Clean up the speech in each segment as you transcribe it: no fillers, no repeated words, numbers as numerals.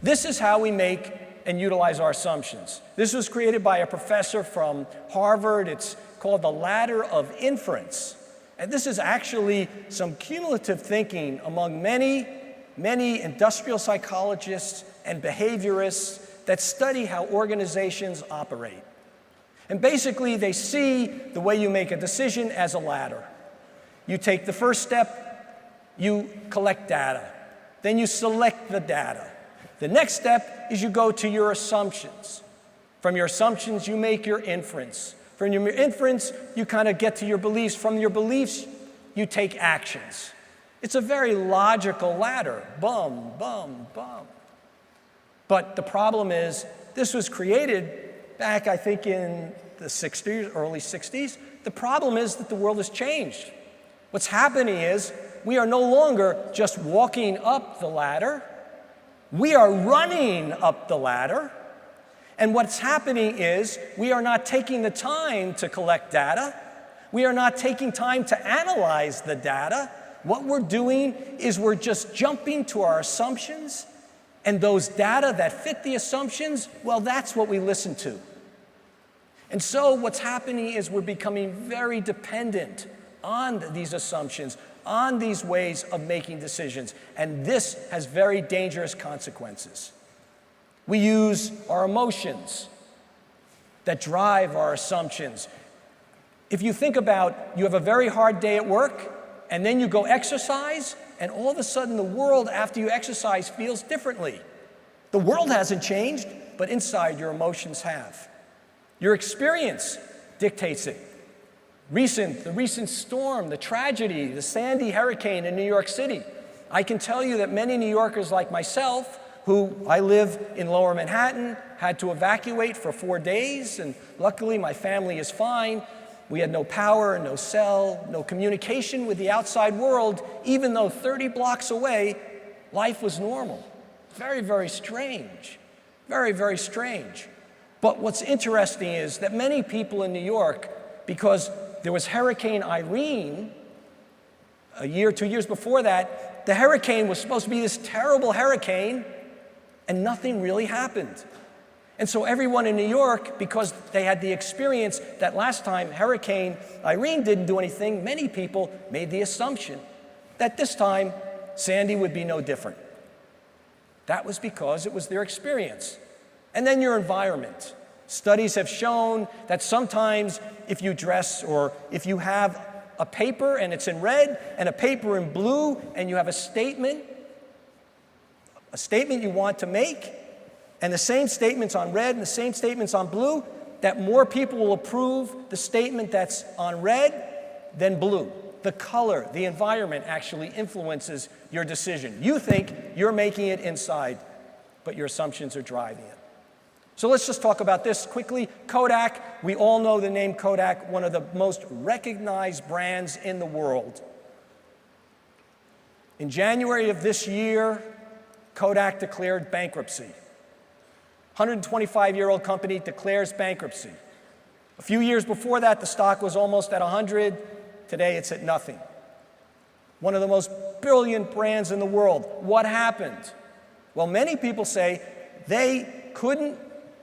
This is how we make and utilize our assumptions. This was created by a professor from Harvard. It's called the ladder of inference. And this is actually some cumulative thinking among many industrial psychologists and behaviorists that study how organizations operate. And basically, they see the way you make a decision as a ladder. You take the first step, you collect data. Then you select the data. The next step is you go to your assumptions. From your assumptions, you make your inference. From your inference, you kind of get to your beliefs. From your beliefs, you take actions. It's a very logical ladder. Bum, bum, bum. But the problem is, this was created back, I think, in the 60s, early 60s. The problem is that the world has changed. What's happening is, we are no longer just walking up the ladder. We are running up the ladder. And what's happening is we are not taking the time to collect data. We are not taking time to analyze the data. What we're doing is we're just jumping to our assumptions, and those data that fit the assumptions, well, that's what we listen to. And so what's happening is we're becoming very dependent on these assumptions, on these ways of making decisions, and this has very dangerous consequences. We use our emotions that drive our assumptions. If you think about, you have a very hard day at work, and then you go exercise, and all of a sudden the world after you exercise feels differently. The world hasn't changed, but inside your emotions have. Your experience dictates it. The recent storm, the tragedy, the Sandy hurricane in New York City. I can tell you that many New Yorkers like myself, who I live in Lower Manhattan, had to evacuate for 4 days, and luckily my family is fine. We had no power, no cell, no communication with the outside world, even though 30 blocks away, life was normal. Very, very strange. Very, very strange. But what's interesting is that many people in New York, because there was Hurricane Irene a year, 2 years before that. The hurricane was supposed to be this terrible hurricane, and nothing really happened. And so everyone in New York, because they had the experience that last time Hurricane Irene didn't do anything, many people made the assumption that this time Sandy would be no different. That was because it was their experience. And then your environment. Studies have shown that sometimes if you dress or if you have a paper and it's in red and a paper in blue and you have a statement you want to make, and the same statement's on red and the same statement's on blue, that more people will approve the statement that's on red than blue. The color, the environment actually influences your decision. You think you're making it inside, but your assumptions are driving it. So let's just talk about this quickly. Kodak, we all know the name Kodak, one of the most recognized brands in the world. In January of this year, Kodak declared bankruptcy. 125-year-old company declares bankruptcy. A few years before that, the stock was almost at 100. Today, it's at nothing. One of the most brilliant brands in the world. What happened? Well, many people say they couldn't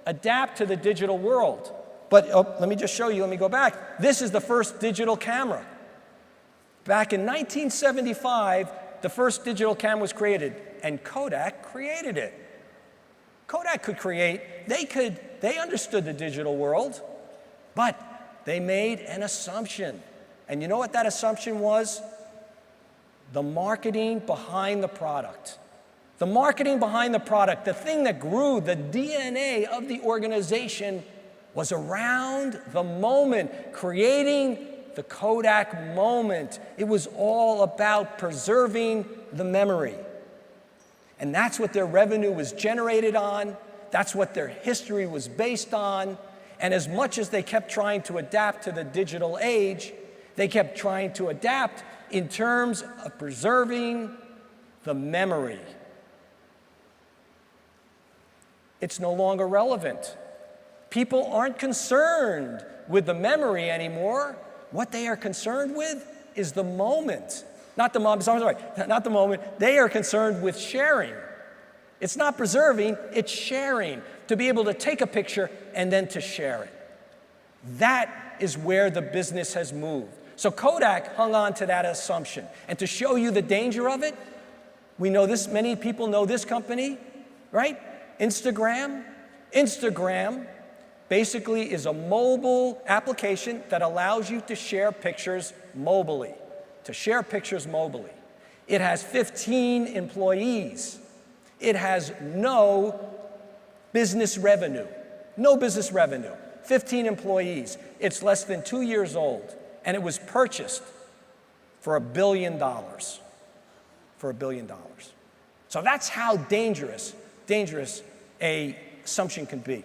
adapt to the digital world. But let me just show you, let me go back. This is the first digital camera. Back in 1975, the first digital camera was created, and Kodak created it. Kodak could create, they understood the digital world, but they made an assumption. And you know what that assumption was? The marketing behind the product. The marketing behind the product, the thing that grew, the DNA of the organization, was around the moment, creating the Kodak moment. It was all about preserving the memory. And that's what their revenue was generated on. That's what their history was based on. And as much as they kept trying to adapt to the digital age, they kept trying to adapt in terms of preserving the memory. It's no longer relevant. People aren't concerned with the memory anymore. What they are concerned with is the moment. Not the moment. They are concerned with sharing. It's not preserving, it's sharing, to be able to take a picture and then to share it. That is where the business has moved. So Kodak hung on to that assumption. And to show you the danger of it, we know this, many people know this company, right? Instagram. Instagram basically is a mobile application that allows you to share pictures mobilely. It has 15 employees. It has no business revenue. 15 employees. It's less than 2 years old, and it was purchased for $1 billion. So that's how dangerous a assumption can be.